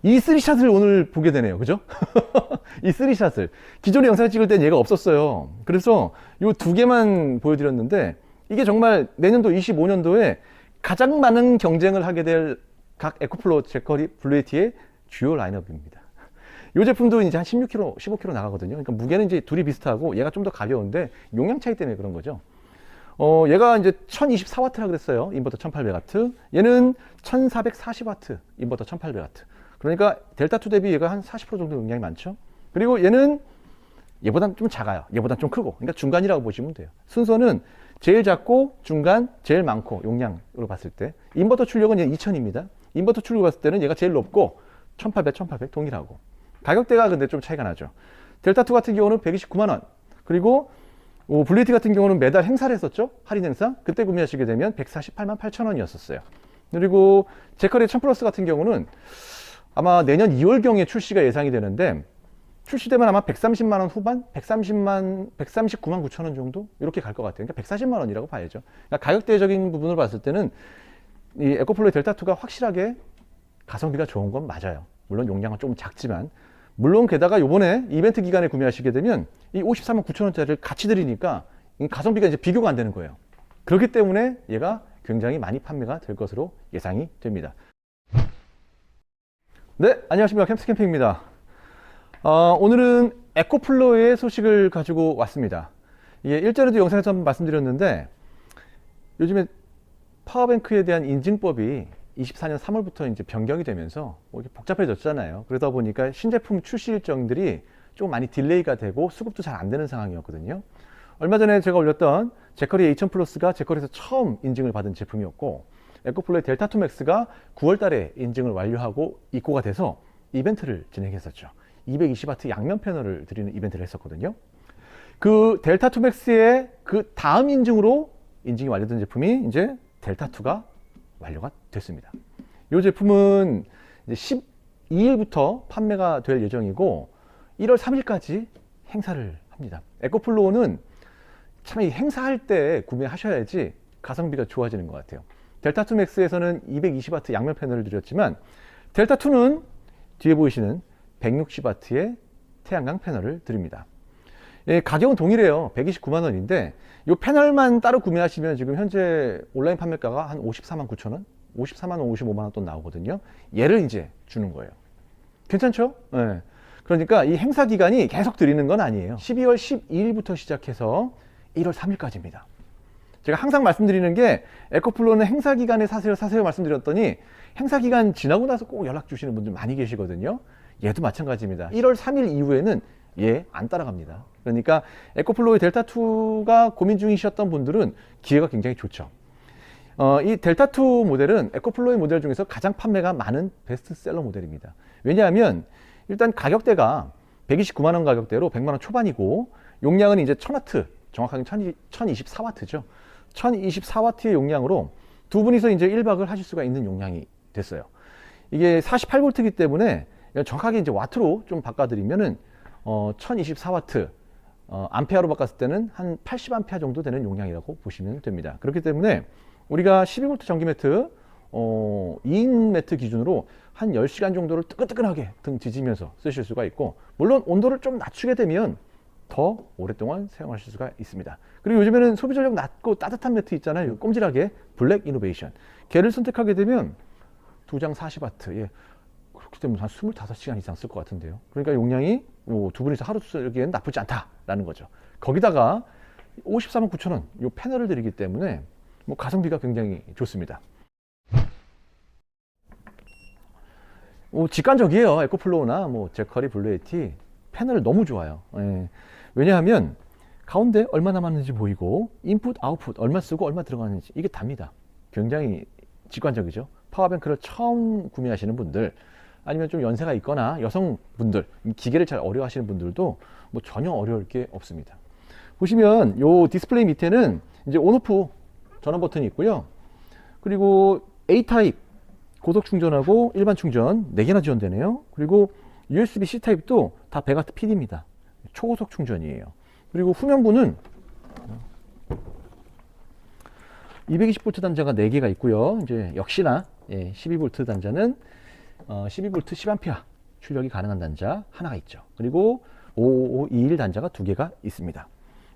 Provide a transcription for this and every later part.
이 3샷을 오늘 보게 되네요. 그죠? 이 3샷을. 기존의 영상을 찍을 땐 얘가 없었어요. 그래서 이 두 개만 보여드렸는데, 이게 정말 내년도 25년도에 가장 많은 경쟁을 하게 될 각 에코플로 제커리 블루에티의 주요 라인업입니다. 이 제품도 이제 한 16kg, 15kg 나가거든요. 그러니까 무게는 이제 둘이 비슷하고 얘가 좀 더 가벼운데 용량 차이 때문에 그런 거죠. 얘가 이제 1024W라 그랬어요. 인버터 1800W. 얘는 1440W, 인버터 1800W. 그러니까 델타2 대비 얘가 한 40% 정도 용량이 많죠. 그리고 얘는 얘보단 좀 작아요. 얘보단 좀 크고. 그러니까 중간이라고 보시면 돼요. 순서는 제일 작고 중간, 제일 많고 용량으로 봤을 때. 인버터 출력은 얘 2000입니다. 인버터 출력 봤을 때는 얘가 제일 높고 1800, 1800 동일하고. 가격대가 근데 좀 차이가 나죠. 델타2 같은 경우는 129만 원. 그리고 블루에티 같은 경우는 매달 행사를 했었죠. 할인 행사. 그때 구매하시게 되면 148만 8천 원이었었어요. 그리고 제커리 1000 플러스 같은 경우는 아마 내년 2월경에 출시가 예상이 되는데, 출시되면 아마 130만 원 후반, 139만 9천 원 정도 이렇게 갈 것 같아요. 그러니까 140만 원이라고 봐야죠. 그러니까 가격대적인 부분을 봤을 때는 이 에코플로의 델타2가 확실하게 가성비가 좋은 건 맞아요. 물론 용량은 좀 작지만, 물론 게다가 요번에 이벤트 기간에 구매하시게 되면 이 54만 9천 원짜리를 같이 드리니까 가성비가 이제 비교가 안 되는 거예요. 그렇기 때문에 얘가 굉장히 많이 판매가 될 것으로 예상이 됩니다. 네, 안녕하십니까. 캠스 캠핑입니다. 오늘은 에코플로의 소식을 가지고 왔습니다. 이게 일전에도 영상에서 한번 말씀드렸는데, 요즘에 파워뱅크에 대한 인증법이 24년 3월부터 이제 변경이 되면서 이렇게 복잡해졌잖아요. 그러다 보니까 신제품 출시 일정들이 좀 많이 딜레이가 되고 수급도 잘 안 되는 상황이었거든요. 얼마 전에 제가 올렸던 제커리 2000 플러스가 제커리에서 처음 인증을 받은 제품이었고, 에코플로의 델타2 맥스가 9월 달에 인증을 완료하고 입고가 돼서 이벤트를 진행했었죠. 220W 양면 패널을 드리는 이벤트를 했었거든요. 그 델타2 맥스의 그 다음 인증으로 인증이 완료된 제품이 이제 델타2가 완료가 됐습니다. 이 제품은 이제 12일부터 판매가 될 예정이고 1월 3일까지 행사를 합니다. 에코플로는 참 이 행사할 때 구매하셔야지 가성비가 좋아지는 것 같아요. 델타2 맥스에서는 220W 양면 패널을 드렸지만, 델타2는 뒤에 보이시는 160W의 태양광 패널을 드립니다. 예, 가격은 동일해요. 129만 원인데 이 패널만 따로 구매하시면 지금 현재 온라인 판매가가 한 54만 9천 원, 54만 원, 55만 원 돈 나오거든요. 얘를 이제 주는 거예요. 괜찮죠? 예. 그러니까 이 행사 기간이 계속 드리는 건 아니에요. 12월 12일부터 시작해서 1월 3일까지입니다. 제가 항상 말씀드리는 게, 에코플로는 행사 기간에 사세요 말씀드렸더니 행사 기간 지나고 나서 꼭 연락 주시는 분들 많이 계시거든요. 얘도 마찬가지입니다. 1월 3일 이후에는 얘 안 따라갑니다. 그러니까 에코플로의 델타2가 고민 중이셨던 분들은 기회가 굉장히 좋죠. 이 델타2 모델은 에코플로의 모델 중에서 가장 판매가 많은 베스트셀러 모델입니다. 왜냐하면 일단 가격대가 129만 원 가격대로 100만 원 초반이고, 용량은 이제 1000W, 정확하게 1024W죠. 1024W의 용량으로 두 분이서 이제 1박을 하실 수가 있는 용량이 됐어요. 이게 48V이기 때문에 정확하게 이제 와트로 좀 바꿔드리면은 1024W, 암페어로 바꿨을 때는 한 80A 정도 되는 용량이라고 보시면 됩니다. 그렇기 때문에 우리가 12V 전기 매트 2인 매트 기준으로 한 10시간 정도를 뜨끈뜨끈하게 등 뒤지면서 쓰실 수가 있고, 물론 온도를 좀 낮추게 되면 더 오랫동안 사용하실 수가 있습니다. 그리고 요즘에는 소비 전력 낮고 따뜻한 매트 있잖아요. 꼼질하게 블랙 이노베이션, 걔를 선택하게 되면 2장 40W, 예, 그렇기 때문에 한 25시간 이상 쓸 것 같은데요. 그러니까 용량이 두 분이서 하루 쓰기에는 나쁘지 않다라는 거죠. 거기다가 54만 9천 원 이 패널을 드리기 때문에 가성비가 굉장히 좋습니다. 직관적이에요. 에코플로우나 제커리 블루에티 패널 너무 좋아요. 예. 왜냐하면 가운데 얼마 남았는지 보이고, 인풋 아웃풋 얼마 쓰고 얼마 들어가는지 이게 답니다. 굉장히 직관적이죠. 파워뱅크를 처음 구매하시는 분들, 아니면 좀 연세가 있거나 여성분들, 기계를 잘 어려워하시는 분들도 전혀 어려울 게 없습니다. 보시면 요 디스플레이 밑에는 이제 온오프 전원 버튼이 있고요. 그리고 A타입 고속 충전하고 일반 충전 4개나 지원되네요. 그리고 USB-C 타입도 다 100W PD입니다. 초고속 충전이에요. 그리고 후면부는 220V 단자가 4개가 있고요. 이제 역시나 12V 단자는 12V 10A 출력이 가능한 단자 하나가 있죠. 그리고 5521 단자가 두 개가 있습니다.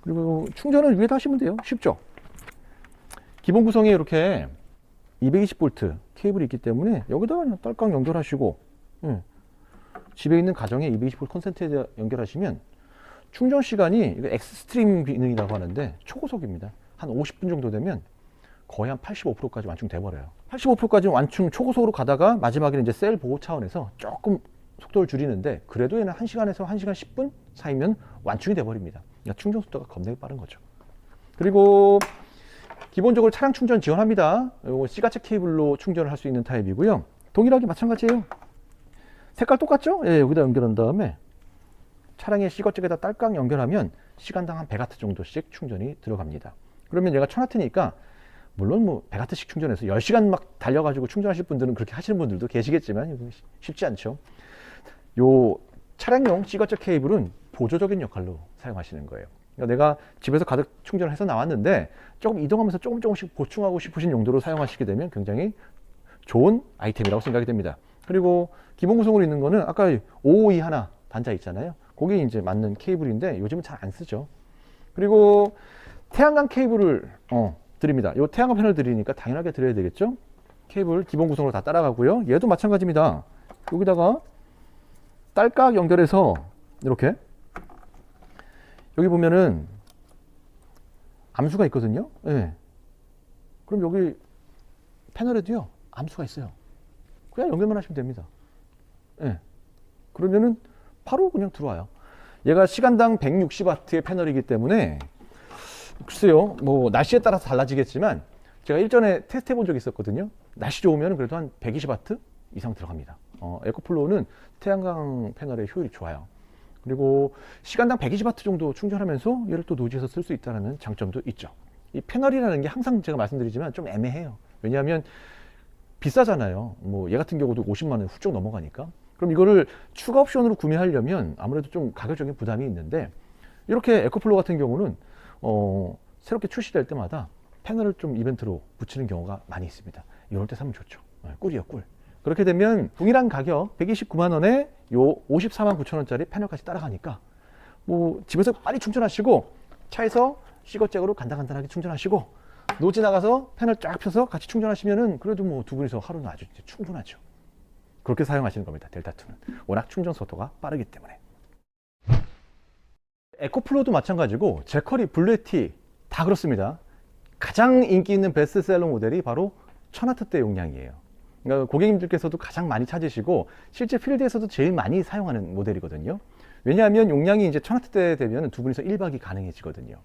그리고 충전을 위에다 하시면 돼요. 쉽죠? 기본 구성에 이렇게 220V 케이블이 있기 때문에 여기다가 그냥 딸깍 연결하시고, 집에 있는 가정에 220V 콘센트에 연결하시면 충전 시간이, 이거 엑스트림 기능이라고 하는데 초고속입니다. 한 50분 정도 되면 거의 한 85%까지 완충돼 버려요. 85%까지 완충 초고속으로 가다가 마지막에는 이제 셀 보호 차원에서 조금 속도를 줄이는데, 그래도 얘는 1시간에서 1시간 10분 사이면 완충이 돼 버립니다. 그러니까 충전 속도가 겁나게 빠른 거죠. 그리고 기본적으로 차량 충전 지원합니다. 이거 C가책 케이블로 충전을 할 수 있는 타입이고요. 동일하게 마찬가지예요. 색깔 똑같죠? 예, 여기다 연결한 다음에 차량의 C거쪽에다 딸깍 연결하면 시간당 한 100W 정도씩 충전이 들어갑니다. 그러면 얘가 1000W니까 물론 뭐 100W씩 충전해서 10시간 막 달려가지고 충전하실 분들은 그렇게 하시는 분들도 계시겠지만 이거 쉽지 않죠. 요 차량용 C거쪽 케이블은 보조적인 역할로 사용하시는 거예요. 그러니까 내가 집에서 가득 충전을 해서 나왔는데 조금 이동하면서 조금씩 보충하고 싶으신 용도로 사용하시게 되면 굉장히 좋은 아이템이라고 생각이 됩니다. 그리고 기본 구성으로 있는 거는 아까 552 하나 단자 있잖아요. 거기에 이제 맞는 케이블인데 요즘은 잘 안 쓰죠. 그리고 태양광 케이블을 드립니다. 이 태양광 패널 드리니까 당연하게 드려야 되겠죠. 케이블 기본 구성으로 다 따라가고요. 얘도 마찬가지입니다. 여기다가 딸깍 연결해서 이렇게, 여기 보면은 암수가 있거든요. 예. 그럼 여기 패널에도요 암수가 있어요. 그냥 연결만 하시면 됩니다. 예. 그러면은 바로 그냥 들어와요. 얘가 시간당 160W의 패널이기 때문에 글쎄요, 뭐 날씨에 따라서 달라지겠지만 제가 일전에 테스트 해본 적이 있었거든요. 날씨 좋으면 그래도 한 120W 이상 들어갑니다. 에코플로우는 태양광 패널의 효율이 좋아요. 그리고 시간당 120W 정도 충전하면서 얘를 또 노지에서 쓸 수 있다는 장점도 있죠. 이 패널이라는 게 항상 제가 말씀드리지만 좀 애매해요. 왜냐하면 비싸잖아요. 뭐 얘 같은 경우도 50만 원 훌쩍 넘어가니까. 그럼 이거를 추가 옵션으로 구매하려면 아무래도 좀 가격적인 부담이 있는데, 이렇게 에코플로우 같은 경우는 새롭게 출시될 때마다 패널을 좀 이벤트로 붙이는 경우가 많이 있습니다. 이럴 때 사면 좋죠. 꿀이요, 꿀. 그렇게 되면 동일한 가격 129만 원에 요 54만 9천 원짜리 패널까지 따라가니까 뭐 집에서 빨리 충전하시고 차에서 C거잭으로 간단하게 충전하시고 노지 나가서 패널 쫙 펴서 같이 충전하시면은 그래도 뭐 두 분이서 하루는 아주 충분하죠. 그렇게 사용하시는 겁니다. 델타2는 워낙 충전 속도가 빠르기 때문에. 에코플로우도 마찬가지고 제커리, 블루에티 다 그렇습니다. 가장 인기 있는 베스트셀러 모델이 바로 1000W대 용량이에요. 그러니까 고객님들께서도 가장 많이 찾으시고 실제 필드에서도 제일 많이 사용하는 모델이거든요. 왜냐하면 용량이 이제 1000W대 되면 두 분이서 1박이 가능해지거든요.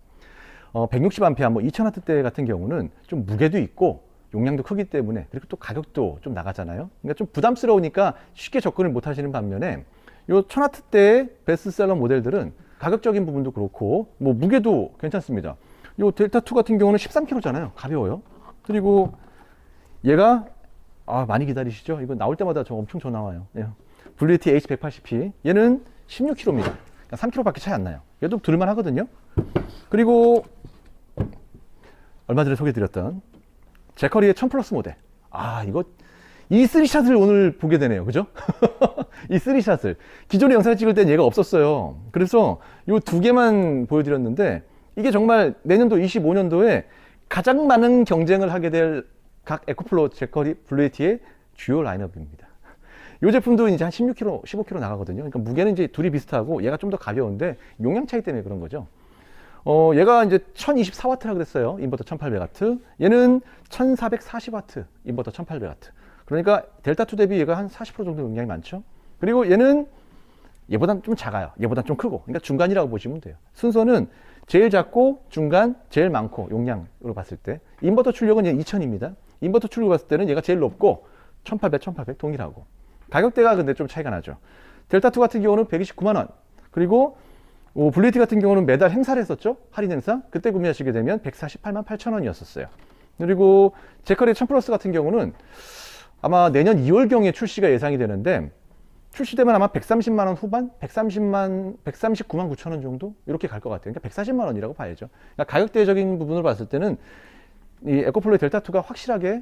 160A, 뭐 2000W대 같은 경우는 좀 무게도 있고 용량도 크기 때문에, 그리고 또 가격도 좀 나가잖아요. 그러니까 좀 부담스러우니까 쉽게 접근을 못 하시는 반면에 요 1000W대의 베스트셀러 모델들은 가격적인 부분도 그렇고 뭐 무게도 괜찮습니다. 요 델타2 같은 경우는 13kg잖아요. 가벼워요. 그리고 얘가 많이 기다리시죠? 이거 나올 때마다 저 엄청 나와요. 예. 블루에티 H180P 얘는 16kg입니다. 3kg밖에 차이 안 나요. 얘도 들을만 하거든요. 그리고 얼마 전에 소개해드렸던 제커리의 1000플러스 모델. 이거 이 3샷을 오늘 보게 되네요. 그죠? 이 3샷을 기존에 영상 찍을 땐 얘가 없었어요. 그래서 요 두 개만 보여드렸는데 이게 정말 내년도 25년도에 가장 많은 경쟁을 하게 될 각 에코플로우, 제커리, 블루에티의 주요 라인업입니다. 이 제품도 이제 한 16kg, 15kg 나가거든요. 그러니까 무게는 이제 둘이 비슷하고 얘가 좀 더 가벼운데 용량 차이 때문에 그런 거죠. 얘가 이제 1024W라 그랬어요. 인버터 1800W. 얘는 1440W, 인버터 1800W. 그러니까 델타2 대비 얘가 한 40% 정도 용량이 많죠. 그리고 얘는 얘보단 좀 작아요. 얘보단 좀 크고. 그러니까 중간이라고 보시면 돼요. 순서는 제일 작고 중간, 제일 많고 용량으로 봤을 때 인버터 출력은 얘 2000입니다. 인버터 출력을 봤을 때는 얘가 제일 높고 1800 동일하고. 가격대가 근데 좀 차이가 나죠. 델타2 같은 경우는 129만 원. 그리고 블루에티 같은 경우는 매달 행사를 했었죠. 할인 행사. 그때 구매하시게 되면 148만 8천 원이었었어요. 그리고 제커리 1000플러스 같은 경우는 아마 내년 2월경에 출시가 예상이 되는데 출시되면 아마 130만 원 후반, 139만 9천 원 정도 이렇게 갈 것 같아요. 그러니까 140만 원이라고 봐야죠. 그러니까 가격대적인 부분을 봤을 때는 이 에코플로우 델타2가 확실하게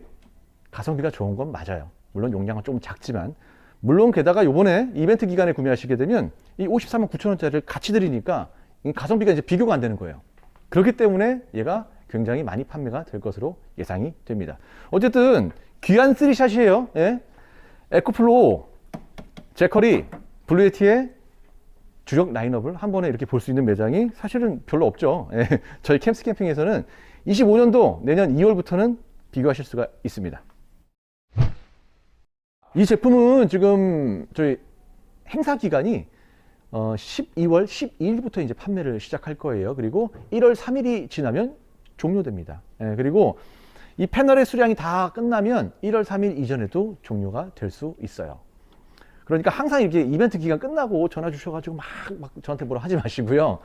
가성비가 좋은 건 맞아요. 물론 용량은 좀 작지만 물론 게다가 요번에 이벤트 기간에 구매하시게 되면 이 54만 9천 원짜리를 같이 드리니까 이 가성비가 이제 비교가 안 되는 거예요. 그렇기 때문에 얘가 굉장히 많이 판매가 될 것으로 예상이 됩니다. 어쨌든 귀한 3샷이에요. 예? 에코플로우, 제커리, 블루예티의 주력 라인업을 한 번에 이렇게 볼 수 있는 매장이 사실은 별로 없죠. 예. 저희 캠스 캠핑에서는 25년도 내년 2월부터는 비교하실 수가 있습니다. 이 제품은 지금 저희 행사 기간이 12월 12일부터 이제 판매를 시작할 거예요. 그리고 1월 3일이 지나면 종료됩니다. 예, 그리고 이 패널의 수량이 다 끝나면 1월 3일 이전에도 종료가 될 수 있어요. 그러니까 항상 이렇게 이벤트 기간 끝나고 전화 주셔가지고 막 저한테 뭐라 하지 마시고요.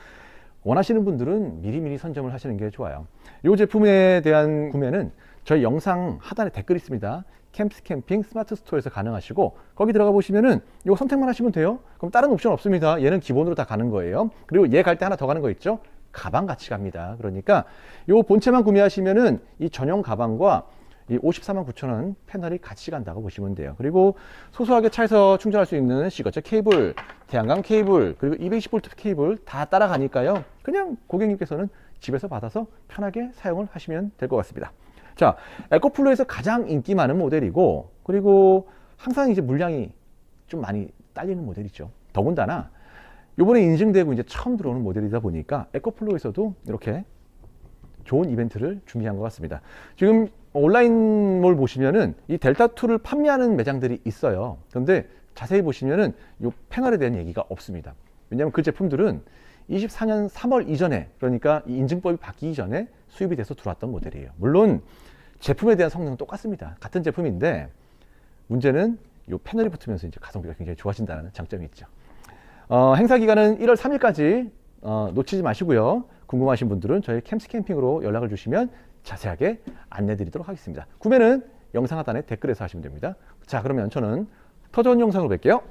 원하시는 분들은 미리미리 선점을 하시는 게 좋아요. 이 제품에 대한 구매는 저희 영상 하단에 댓글 있습니다. 캠스 캠핑 스마트 스토어에서 가능하시고 거기 들어가 보시면은 이거 선택만 하시면 돼요. 그럼 다른 옵션 없습니다. 얘는 기본으로 다 가는 거예요. 그리고 얘 갈 때 하나 더 가는 거 있죠? 가방 같이 갑니다. 그러니까 요 본체만 구매하시면은 이 전용 가방과 이 54만 9천 원 패널이 같이 간다고 보시면 돼요. 그리고 소소하게 차에서 충전할 수 있는 시거처 케이블, 태양광 케이블, 그리고 220V 케이블 다 따라가니까요. 그냥 고객님께서는 집에서 받아서 편하게 사용을 하시면 될 것 같습니다. 자, 에코플로에서 가장 인기 많은 모델이고, 그리고 항상 이제 물량이 좀 많이 딸리는 모델이죠. 더군다나 요번에 인증되고 이제 처음 들어오는 모델이다 보니까 에코플로에서도 이렇게 좋은 이벤트를 준비한 것 같습니다. 지금 온라인몰 보시면은 이 델타2를 판매하는 매장들이 있어요. 그런데 자세히 보시면은 이 패널에 대한 얘기가 없습니다. 왜냐하면 그 제품들은 24년 3월 이전에, 그러니까 이 인증법이 바뀌기 전에 수입이 돼서 들어왔던 모델이에요. 물론 제품에 대한 성능은 똑같습니다. 같은 제품인데 문제는 이 패널이 붙으면서 이제 가성비가 굉장히 좋아진다는 장점이 있죠. 행사 기간은 1월 3일까지 놓치지 마시고요. 궁금하신 분들은 저희 캠스 캠핑으로 연락을 주시면 자세하게 안내 드리도록 하겠습니다. 구매는 영상 하단에 댓글에서 하시면 됩니다. 자, 그러면 저는 더 좋은 영상으로 뵐게요.